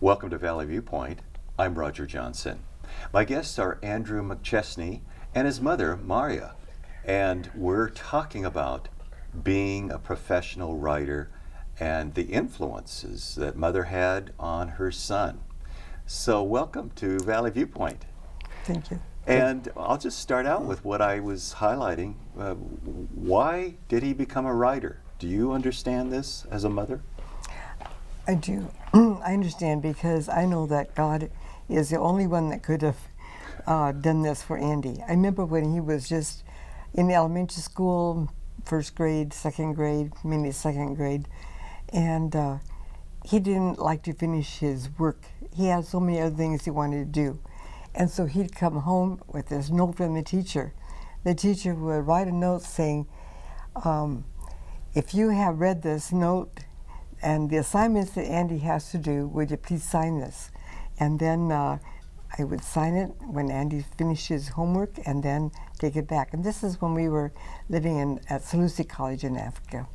Welcome to Valley Viewpoint. I'm Roger Johnson. My guests are Andrew McChesney and his mother, Maria, and we're talking about being a professional writer and the influences that mother had on her son. So welcome to Valley Viewpoint. Thank you. And I'll just start out with what I was highlighting. Why did he become a writer? Do you understand this as a mother? I do. I understand because I know that God is the only one that could have done this for Andy. I remember when he was just in elementary school, first grade, second grade, mainly second grade, and he didn't like to finish his work. He had so many other things he wanted to do. And so he'd come home with this note from the teacher. The teacher would write a note saying, if you have read this note and the assignments that Andy has to do, would you please sign this? And then I would sign it when Andy finished his homework and then take it back. And this is when we were living at Seleucia College in Africa.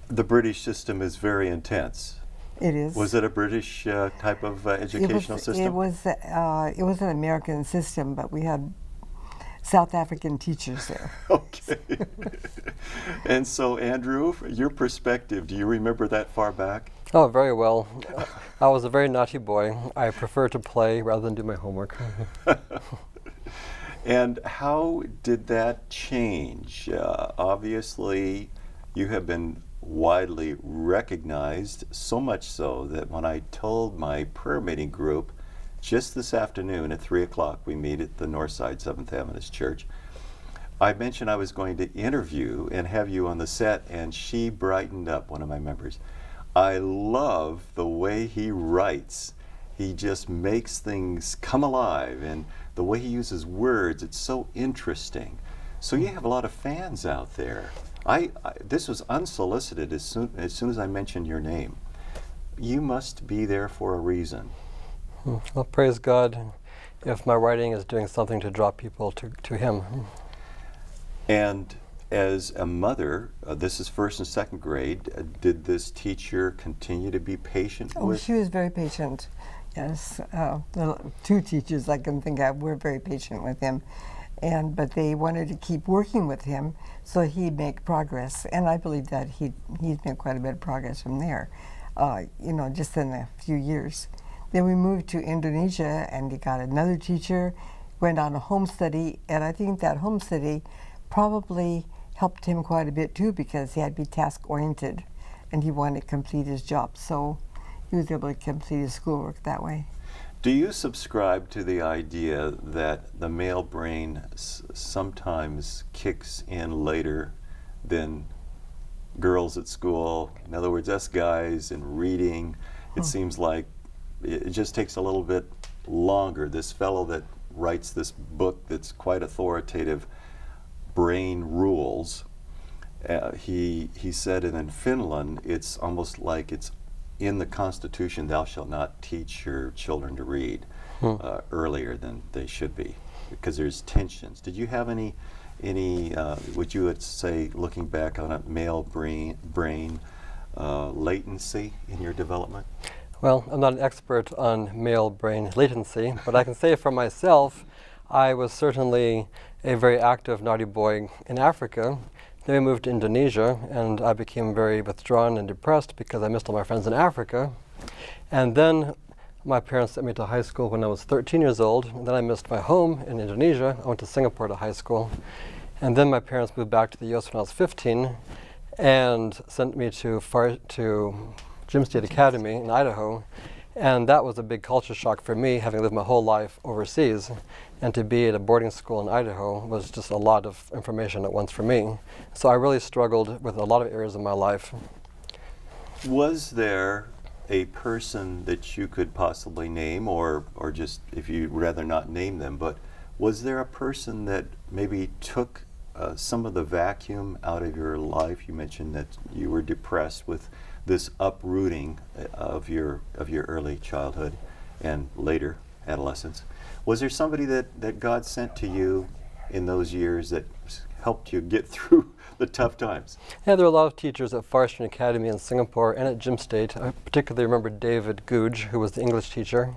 The British system is very intense. It is. Was it a British type of educational system? It was an American system, but we had South African teachers there. Okay. And so, Andrew, your perspective, do you remember that far back? Oh, very well. I was a very naughty boy. I prefer to play rather than do my homework. And how did that change? Obviously, you have been widely recognized, so much so that when I told my prayer meeting group just this afternoon at 3 o'clock, we meet at the Northside Seventh Adventist Church, I mentioned I was going to interview and have you on the set, and she brightened up, one of my members. I love the way he writes. He just makes things come alive, and the way he uses words, it's so interesting. So you have a lot of fans out there. This was unsolicited as soon as I mentioned your name. You must be there for a reason. Well, praise God if my writing is doing something to draw people to Him. And as a mother, this is first and second grade, did this teacher continue to be patient with? She was very patient, yes. The two teachers I can think of were very patient with him. But they wanted to keep working with him so he'd make progress. And I believe that he's made quite a bit of progress from there, just in a few years. Then we moved to Indonesia and he got another teacher, went on a home study, and I think that home study probably helped him quite a bit too because he had to be task-oriented and he wanted to complete his job. So he was able to complete his schoolwork that way. Do you subscribe to the idea that the male brain sometimes kicks in later than girls at school? In other words, us guys in reading, it seems like it just takes a little bit longer. This fellow that writes this book that's quite authoritative, Brain Rules, he said it in Finland, it's almost like it's in the Constitution, thou shalt not teach your children to read earlier than they should be, because there's tensions. Did you have any would you would say, looking back on it, male brain latency in your development? Well, I'm not an expert on male brain latency, but I can say for myself, I was certainly a very active naughty boy in Africa. Then we moved to Indonesia, and I became very withdrawn and depressed because I missed all my friends in Africa. And then my parents sent me to high school when I was 13 years old. And then I missed my home in Indonesia. I went to Singapore to high school. And then my parents moved back to the U.S. when I was 15 and sent me to Jim State Academy in Idaho. And that was a big culture shock for me, having lived my whole life overseas. And to be at a boarding school in Idaho was just a lot of information at once for me. So I really struggled with a lot of areas of my life. Was there a person that you could possibly name, or just if you'd rather not name them, but was there a person that maybe took some of the vacuum out of your life? You mentioned that you were depressed with this uprooting of your early childhood and later adolescence. Was there somebody that God sent to you in those years that helped you get through The tough times. Yeah, there were a lot of teachers at Forestry Academy in Singapore and at Jim State. I particularly remember David Googe, who was the English teacher.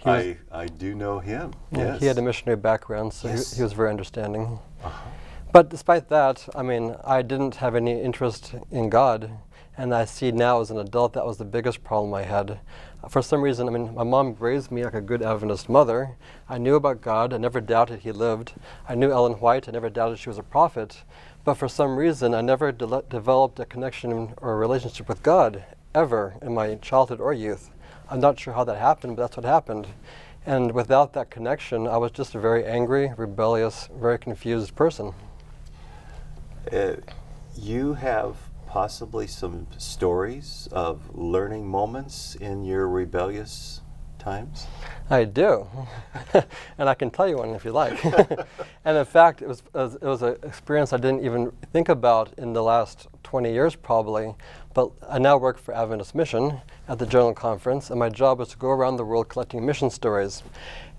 I do know him. Yeah, Yes. he had a missionary background, so Yes. he was very understanding. Uh-huh. But despite that, I mean, I didn't have any interest in God, and I see now as an adult that was the biggest problem I had. For some reason, I mean, my mom raised me like a good Adventist mother. I knew about God. I never doubted he lived. I knew Ellen White. I never doubted she was a prophet. But for some reason, I never developed a connection or a relationship with God ever in my childhood or youth. I'm not sure how that happened, but that's what happened. And without that connection, I was just a very angry, rebellious, very confused person. You have possibly some stories of learning moments in your rebellious times? I do, and I can tell you one if you like. And in fact, it was an experience I didn't even think about in the last 20 years probably, but I now work for Adventist Mission at the General Conference, and my job is to go around the world collecting mission stories.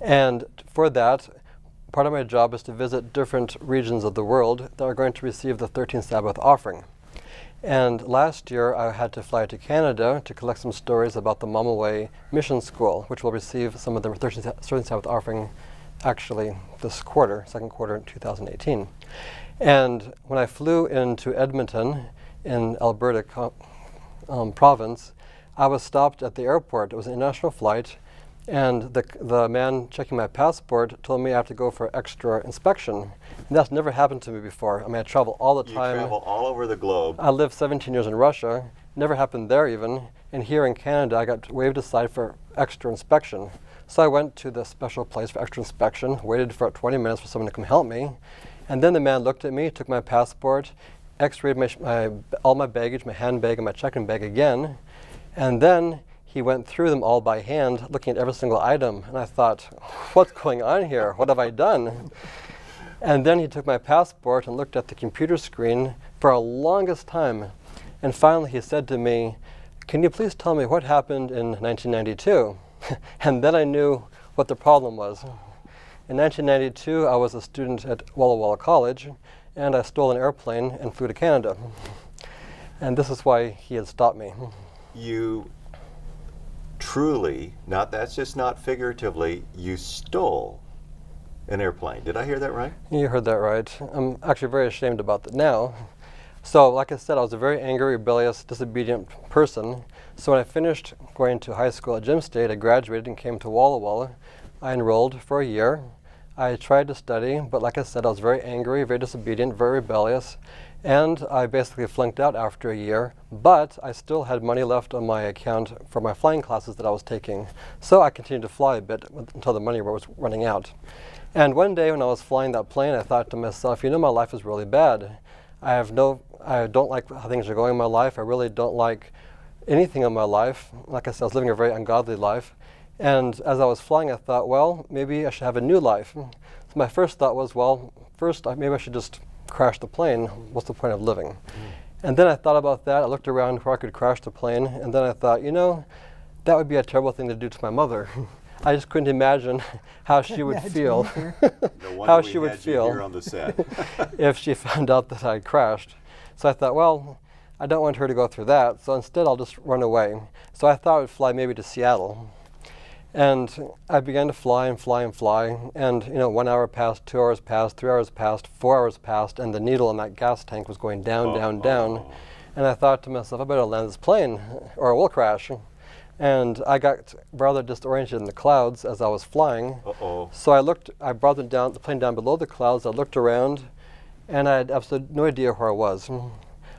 And for that, part of my job is to visit different regions of the world that are going to receive the 13th Sabbath offering. And last year, I had to fly to Canada to collect some stories about the Mamaway Mission School, which will receive some of the 13th Sabbath offering actually this quarter, second quarter in 2018. And when I flew into Edmonton in Alberta province, I was stopped at the airport. It was an international flight, and the man checking my passport told me I have to go for extra inspection. And that's never happened to me before. I mean, I travel all the time. You travel all over the globe. I lived 17 years in Russia. Never happened there even. And here in Canada, I got waved aside for extra inspection. So I went to the special place for extra inspection, waited for 20 minutes for someone to come help me. And then the man looked at me, took my passport, x-rayed all my baggage, my handbag and my check-in bag again. And then he went through them all by hand, looking at every single item. And I thought, what's going on here? What have I done? And then he took my passport and looked at the computer screen for the longest time. And finally he said to me, can you please tell me what happened in 1992? And then I knew what the problem was. In 1992, I was a student at Walla Walla College, and I stole an airplane and flew to Canada. And this is why he had stopped me. You truly, that's just not figuratively, you stole an airplane. Did I hear that right? You heard that right. I'm actually very ashamed about that now. So, like I said, I was a very angry, rebellious, disobedient person. So when I finished going to high school at Jim State, I graduated and came to Walla Walla. I enrolled for a year. I tried to study, but like I said, I was very angry, very disobedient, very rebellious. And I basically flunked out after a year, but I still had money left on my account for my flying classes that I was taking. So I continued to fly a bit until the money was running out. And one day when I was flying that plane, I thought to myself, you know, my life is really bad. I don't like how things are going in my life. I really don't like anything in my life. Like I said, I was living a very ungodly life. And as I was flying, I thought, well, maybe I should have a new life. So my first thought was, well, maybe I should just crash the plane. What's the point of living? And then I thought about that. I looked around where I could crash the plane. And then I thought, you know, that would be a terrible thing to do to my mother. I just couldn't imagine how she would feel. No how we she would had you feel here on the set. if she found out that I crashed. So I thought, well, I don't want her to go through that. So instead, I'll just run away. So I thought I would fly maybe to Seattle. And I began to fly and fly and fly. And, you know, 1 hour passed, 2 hours passed, 3 hours passed, 4 hours passed, and the needle in that gas tank was going down, down, down. And I thought to myself, I better land this plane or it will crash. And I got rather disoriented in the clouds as I was flying. So I brought the plane down below the clouds. I looked around, and I had absolutely no idea where I was.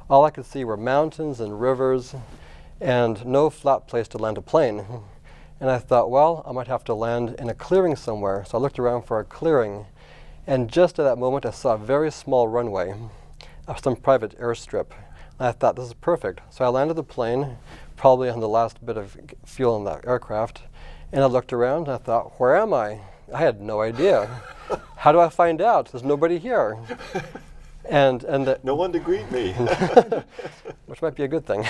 All I could see were mountains and rivers, and no flat place to land a plane. And I thought, well, I might have to land in a clearing somewhere. So I looked around for a clearing, and just at that moment, I saw a very small runway of some private airstrip. And I thought, this is perfect. So I landed the plane, probably on the last bit of fuel in the aircraft, and I looked around and I thought, where am I? I had no idea. How do I find out? There's nobody here. And no one to greet me. Which might be a good thing.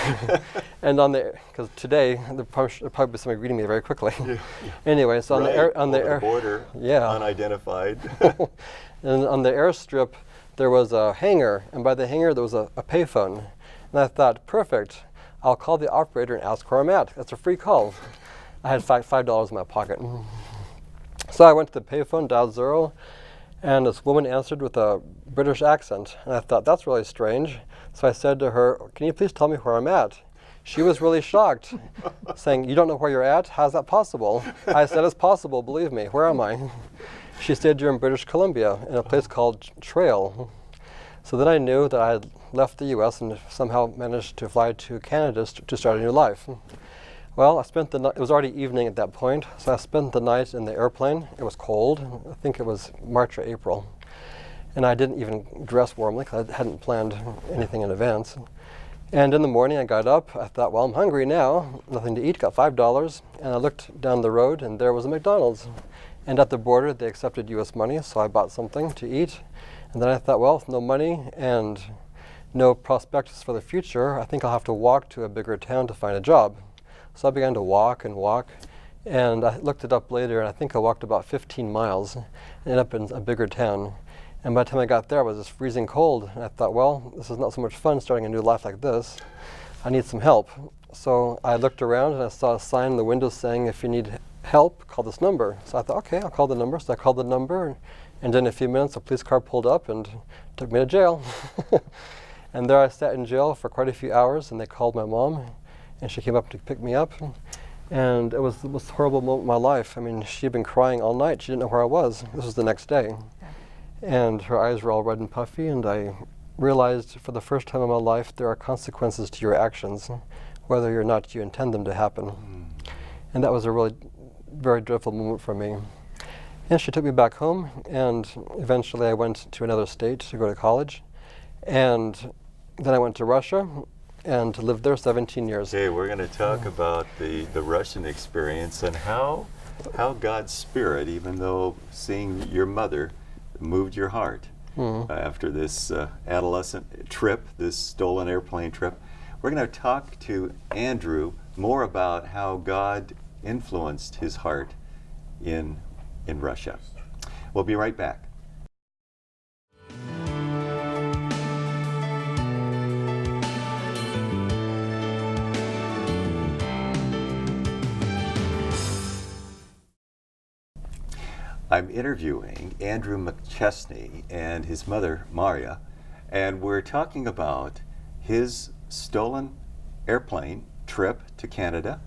And because today there'll probably be somebody greeting me very quickly. Yeah. Anyway, so on the border, yeah, unidentified. And on the airstrip, there was a hangar, and by the hangar there was a payphone. And I thought, perfect, I'll call the operator and ask where I'm at. That's a free call. I had $5 in my pocket. So I went to the payphone, dialed 0, and this woman answered with a British accent. And I thought, that's really strange. So I said to her, can you please tell me where I'm at? She was really shocked, saying, you don't know where you're at? How's that possible? I said, it's possible, believe me. Where am I? She said, you're in British Columbia, in a place called Trail. So then I knew that I had left the U.S. and somehow managed to fly to Canada to start a new life. Well, I spent the night, it was already evening at that point, so I spent the night in the airplane. It was cold. I think it was March or April. And I didn't even dress warmly because I hadn't planned anything in advance. And in the morning I got up. I thought, well, I'm hungry now. Nothing to eat, got $5. And I looked down the road and there was a McDonald's. And at the border they accepted U.S. money, so I bought something to eat. And then I thought, well, with no money and no prospectus for the future, I think I'll have to walk to a bigger town to find a job. So I began to walk and walk, and I looked it up later, and I think I walked about 15 miles and ended up in a bigger town. And by the time I got there, it was just freezing cold. And I thought, well, this is not so much fun starting a new life like this. I need some help. So I looked around and I saw a sign in the window saying, if you need help, call this number. So I thought, okay, I'll call the number. So I called the number, and in a few minutes, a police car pulled up and took me to jail. And there I sat in jail for quite a few hours, and they called my mom, and she came up to pick me up. And it was the most horrible moment of my life. I mean, she'd been crying all night. She didn't know where I was. This was the next day. And her eyes were all red and puffy, and I realized for the first time in my life there are consequences to your actions, whether or not you intend them to happen. And that was a really very dreadful moment for me. And she took me back home, and eventually I went to another state to go to college. And then I went to Russia and lived there 17 years. Okay, we're going to talk about the Russian experience and how God's Spirit, even though seeing your mother moved your heart after this adolescent trip, this stolen airplane trip. We're going to talk to Andrew more about how God influenced his heart in Russia. We'll be right back. I'm interviewing Andrew McChesney and his mother, Maria, and we're talking about his stolen airplane trip to Canada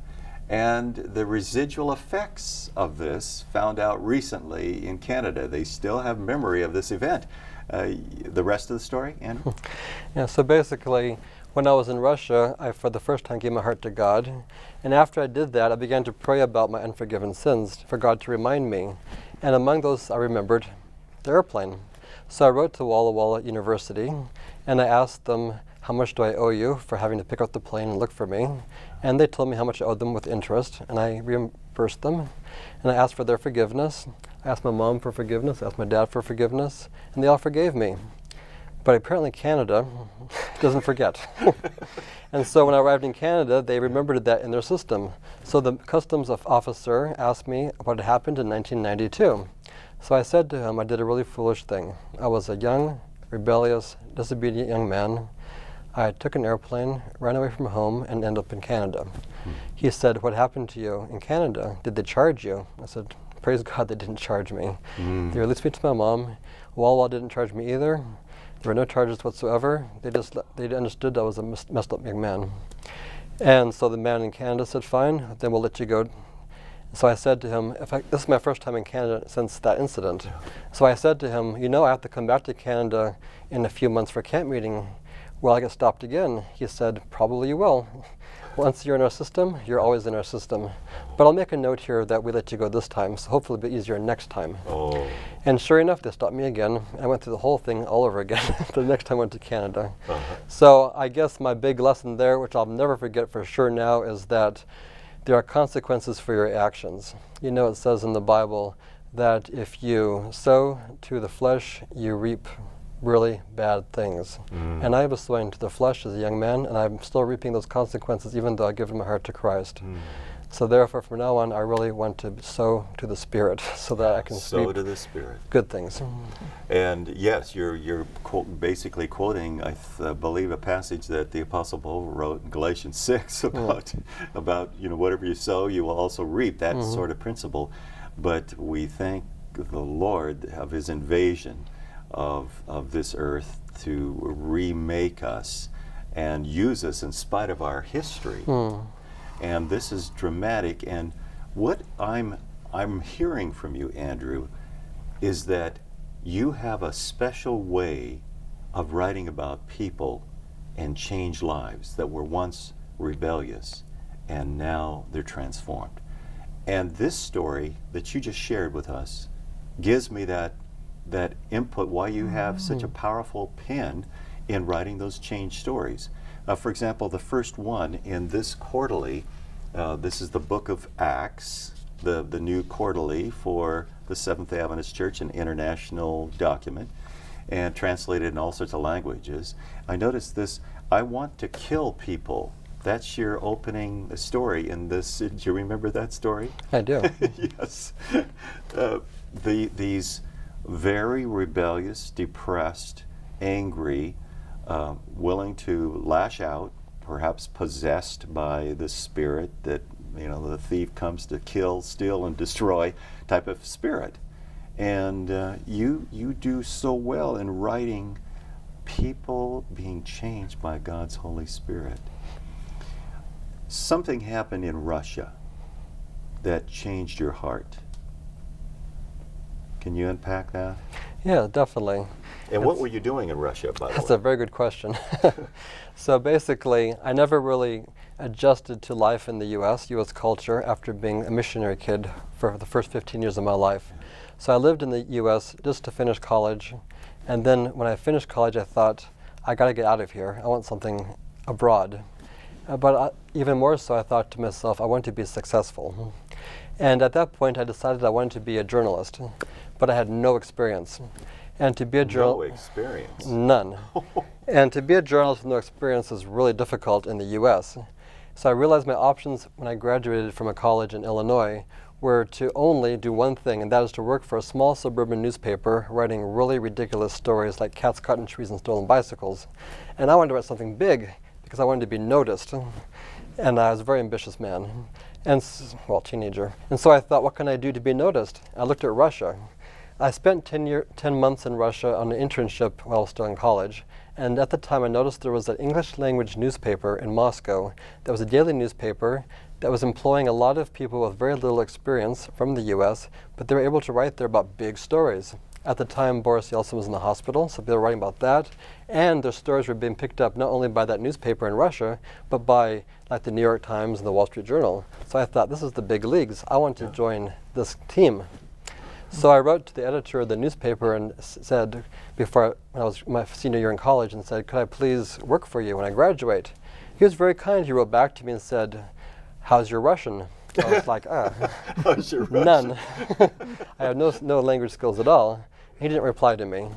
and the residual effects of this found out recently in Canada. They still have memory of this event. The rest of the story, Andrew? Yeah, so basically, when I was in Russia, I for the first time gave my heart to God. And after I did that, I began to pray about my unforgiven sins for God to remind me. And among those, I remembered the airplane. So I wrote to Walla Walla University, and I asked them, how much do I owe you for having to pick up the plane and look for me? And they told me how much I owed them with interest, and I reimbursed them. And I asked for their forgiveness. I asked my mom for forgiveness, I asked my dad for forgiveness, and they all forgave me. But apparently Canada doesn't forget. And so when I arrived in Canada, they remembered that in their system. So the customs officer asked me what had happened in 1992. So I said to him, I did a really foolish thing. I was a young, rebellious, disobedient young man. I took an airplane, ran away from home, and ended up in Canada. He said, what happened to you in Canada? Did they charge you? I said, praise God, they didn't charge me. They released me to my mom. Walla didn't charge me either. There were no charges whatsoever. They understood I was a messed up young man. And so the man in Canada said, fine, then we'll let you go. So I said to him, this is my first time in Canada since that incident. So I said to him, you know, I have to come back to Canada in a few months for camp meeting. Will I get stopped again? He said, probably you will. Once you're in our system, you're always in our system. But I'll make a note here that we let you go this time, so hopefully it'll be easier next time. Oh. And sure enough, they stopped me again. I went through the whole thing all over again the next time I went to Canada. So I guess my big lesson there, which I'll never forget for sure now, is that there are consequences for your actions. You know, it says in the Bible that if you sow to the flesh, you reap really bad things. And I was sowing to the flesh as a young man, and I'm still reaping those consequences even though I give my heart to Christ. So therefore, from now on, I really want to sow to the Spirit so that I can Sow reap to the Spirit. good things. And yes, you're basically quoting, I believe, a passage that the Apostle Paul wrote in Galatians 6 about whatever you sow, you will also reap. That sort of principle. But we thank the Lord of His invasion of this earth to remake us and use us in spite of our history. And this is dramatic. And what I'm hearing from you, Andrew, is that you have a special way of writing about people and changed lives that were once rebellious and now they're transformed. And this story that you just shared with us gives me that input why you have such a powerful pen in writing those change stories. For example, the first one in this quarterly, this is the book of Acts, the new quarterly for the Seventh-day Adventist Church, an international document, and translated in all sorts of languages. I noticed this, I want to kill people. That's your opening story in this. Do you remember that story? I do. Yes. These very rebellious, depressed, angry, willing to lash out, perhaps possessed by the spirit that the thief comes to kill, steal, and destroy type of spirit. And you do so well in writing people being changed by God's Holy Spirit. Something happened in Russia that changed your heart. Can you unpack that? Yeah, definitely. And what were you doing in Russia, by the way? That's a very good question. So basically, I never really adjusted to life in the U.S. culture, after being a missionary kid for the first 15 years of my life. So I lived in the U.S. just to finish college. And then when I finished college, I thought, I got to get out of here. I want something abroad. But even more so, I thought to myself, I want to be successful. And at that point, I decided I wanted to be a journalist, but I had no experience. And to be a No experience? None. And to be a journalist with no experience is really difficult in the U.S. So I realized my options when I graduated from a college in Illinois were to only do one thing, and that is to work for a small suburban newspaper writing really ridiculous stories like cats, cotton trees, and stolen bicycles. And I wanted to write something big because I wanted to be noticed. And I was a very ambitious man, teenager. And so I thought, what can I do to be noticed? I looked at Russia. I spent 10 months in Russia on an internship while I was still in college. And at the time, I noticed there was an English language newspaper in Moscow that was a daily newspaper that was employing a lot of people with very little experience from the U.S., but they were able to write there about big stories. At the time, Boris Yeltsin was in the hospital, so they were writing about that. And their stories were being picked up not only by that newspaper in Russia, but by like the New York Times and the Wall Street Journal. So I thought, this is the big leagues. I want to join this team. So I wrote to the editor of the newspaper and said, when I was my senior year in college, and said, could I please work for you when I graduate? He was very kind. He wrote back to me and said, how's your Russian? I was like, How's your Russian? None. I have no language skills at all. He didn't reply to me.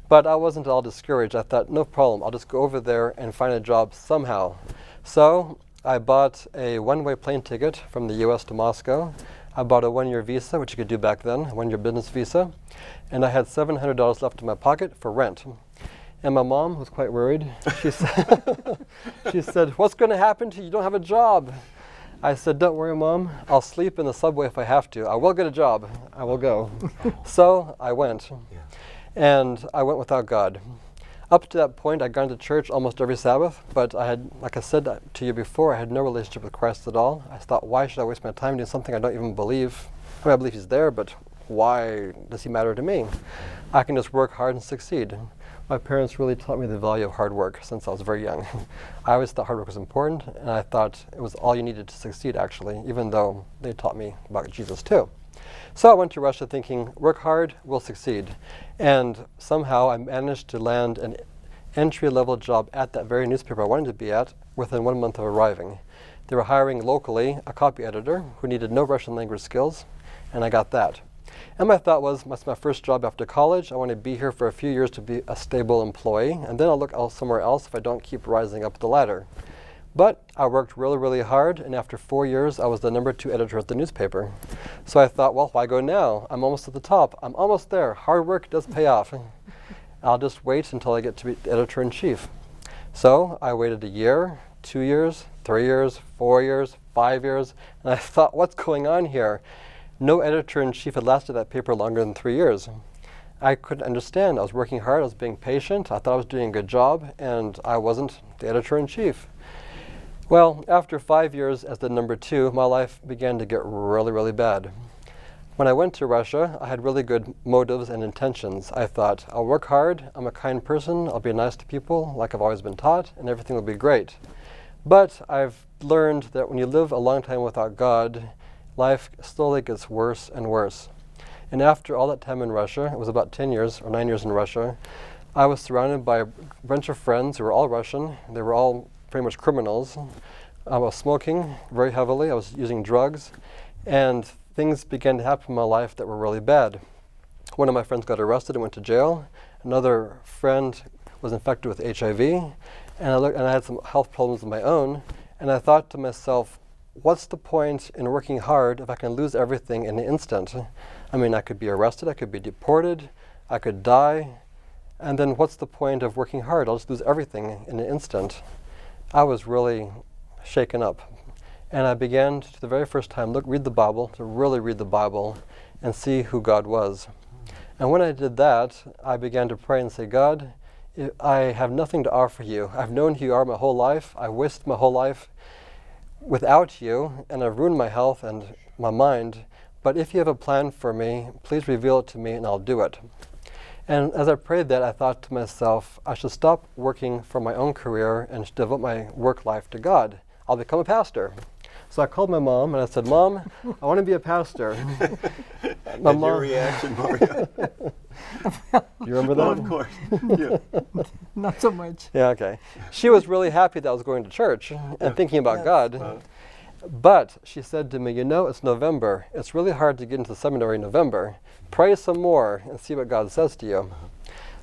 But I wasn't at all discouraged. I thought, no problem. I'll just go over there and find a job somehow. So I bought a one-way plane ticket from the U.S. to Moscow. I bought a one-year visa, which you could do back then, a one-year business visa. And I had $700 left in my pocket for rent. And my mom was quite worried. She said, what's going to happen to you? You don't have a job. I said, don't worry, Mom. I'll sleep in the subway if I have to. I will get a job. I will go. So I went. Yeah. And I went without God. Up to that point, I'd gone to church almost every Sabbath, but I had, like I said to you before, I had no relationship with Christ at all. I thought, why should I waste my time doing something I don't even believe? I mean, I believe He's there, but why does He matter to me? I can just work hard and succeed. My parents really taught me the value of hard work since I was very young. I always thought hard work was important, and I thought it was all you needed to succeed, actually, even though they taught me about Jesus too. So I went to Russia thinking, work hard, we'll succeed. And somehow I managed to land an entry-level job at that very newspaper I wanted to be at within 1 month of arriving. They were hiring locally a copy editor who needed no Russian language skills, and I got that. And my thought was, that's my first job after college. I want to be here for a few years to be a stable employee, and then I'll look somewhere else if I don't keep rising up the ladder. But I worked really, really hard, and after 4 years, I was the #2 editor at the newspaper. So I thought, well, why go now? I'm almost at the top. I'm almost there. Hard work does pay off. I'll just wait until I get to be editor-in-chief. So I waited a year, 2 years, 3 years, 4 years, 5 years, and I thought, what's going on here? No editor-in-chief had lasted that paper longer than 3 years. I couldn't understand. I was working hard, I was being patient, I thought I was doing a good job, and I wasn't the editor-in-chief. Well, after 5 years as the #2, my life began to get really, really bad. When I went to Russia, I had really good motives and intentions. I thought, I'll work hard, I'm a kind person, I'll be nice to people like I've always been taught, and everything will be great. But I've learned that when you live a long time without God, life slowly gets worse and worse. And after all that time in Russia, it was about 10 years or 9 years in Russia, I was surrounded by a bunch of friends who were all Russian. They were all pretty much criminals. I was smoking very heavily, I was using drugs, and things began to happen in my life that were really bad. One of my friends got arrested and went to jail. Another friend was infected with HIV, and I had some health problems of my own. And I thought to myself, what's the point in working hard if I can lose everything in an instant? I mean, I could be arrested, I could be deported, I could die, and then what's the point of working hard? I'll just lose everything in an instant. I was really shaken up. And I began to, the very first time, read the Bible, to really read the Bible and see who God was. And when I did that, I began to pray and say, God, I have nothing to offer you. I've known who you are my whole life. I wasted my whole life without you, and I've ruined my health and my mind. But if you have a plan for me, please reveal it to me and I'll do it. And as I prayed that, I thought to myself, I should stop working for my own career and devote my work life to God. I'll become a pastor. So I called my mom and I said, Mom, I want to be a pastor. My and your reaction, Mario? You remember that? Oh, of course. Yeah. Not so much. Yeah, okay. She was really happy that I was going to church and thinking about God. But she said to me, you know, it's November. It's really hard to get into the seminary in November. Pray some more and see what God says to you.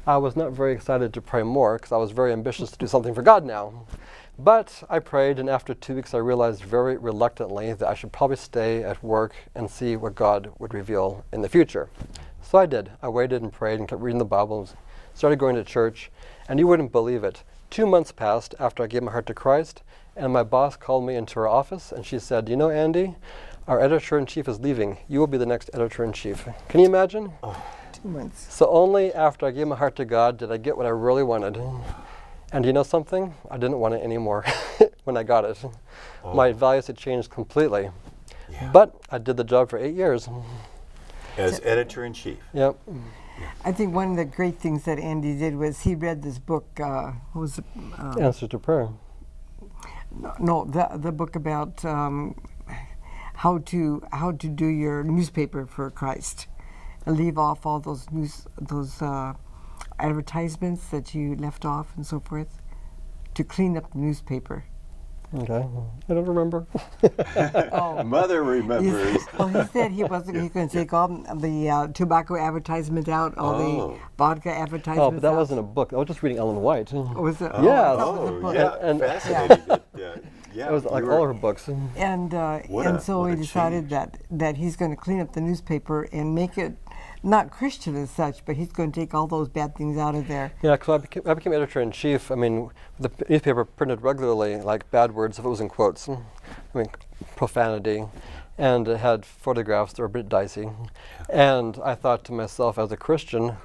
I was not very excited to pray more because I was very ambitious to do something for God now. But I prayed, and after 2 weeks I realized very reluctantly that I should probably stay at work and see what God would reveal in the future. So I did. I waited and prayed and kept reading the Bible and started going to church. And you wouldn't believe it. 2 months passed after I gave my heart to Christ, and my boss called me into her office and she said, you know, Andy, our editor-in-chief is leaving. You will be the next editor-in-chief. Can you imagine? Oh. 2 months. So only after I gave my heart to God did I get what I really wanted. And you know something? I didn't want it anymore when I got it. Oh. My values had changed completely. Yeah. But I did the job for 8 years. As editor-in-chief. Yep. I think one of the great things that Andy did was he read this book, what was it? Answer to Prayer. No, the book about how to do your newspaper for Christ, and leave off all those advertisements that you left off and so forth, to clean up the newspaper. Okay, I don't remember. Oh. Mother remembers. Well, he said he wasn't. He's going to take all the tobacco advertisement out, all the vodka advertisements. Oh, but that out. wasn't a book. I was just reading Ellen White. Oh, was it? Yeah. And fascinating. Yeah, it was like all her books. And so he decided that he's going to clean up the newspaper and make it not Christian as such, but he's going to take all those bad things out of there. Yeah, because I became editor-in-chief. I mean, the newspaper printed regularly like bad words if it was in quotes. I mean, profanity, and it had photographs that were a bit dicey. And I thought to myself, as a Christian,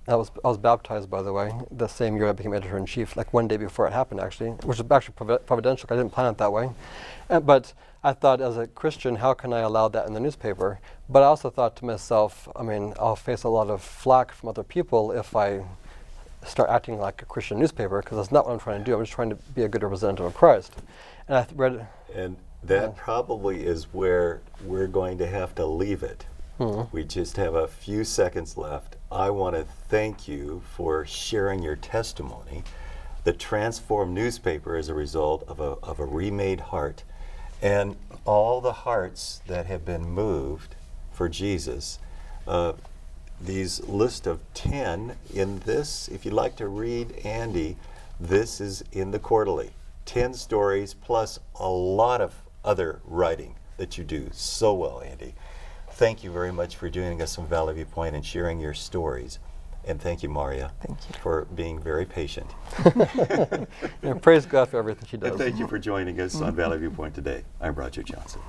I was baptized, by the way, the same year I became editor-in-chief, like one day before it happened, actually, which was actually providential. I didn't plan it that way, but I thought, as a Christian, how can I allow that in the newspaper? But I also thought to myself, I mean, I'll face a lot of flack from other people if I start acting like a Christian newspaper, because that's not what I'm trying to do. I'm just trying to be a good representative of Christ. And I read. And that probably is where we're going to have to leave it. We just have a few seconds left. I want to thank you for sharing your testimony. The transformed newspaper is a result of a remade heart. And all the hearts that have been moved for Jesus, these list of 10 in this, if you'd like to read Andy, this is in the quarterly. 10 stories plus a lot of other writing that you do so well, Andy. Thank you very much for joining us from Valley Viewpoint and sharing your stories. And thank you, Maria, Thank you. for being very patient. Praise God for everything she does. And thank you for joining us on Valley Viewpoint today. I'm Roger Johnson.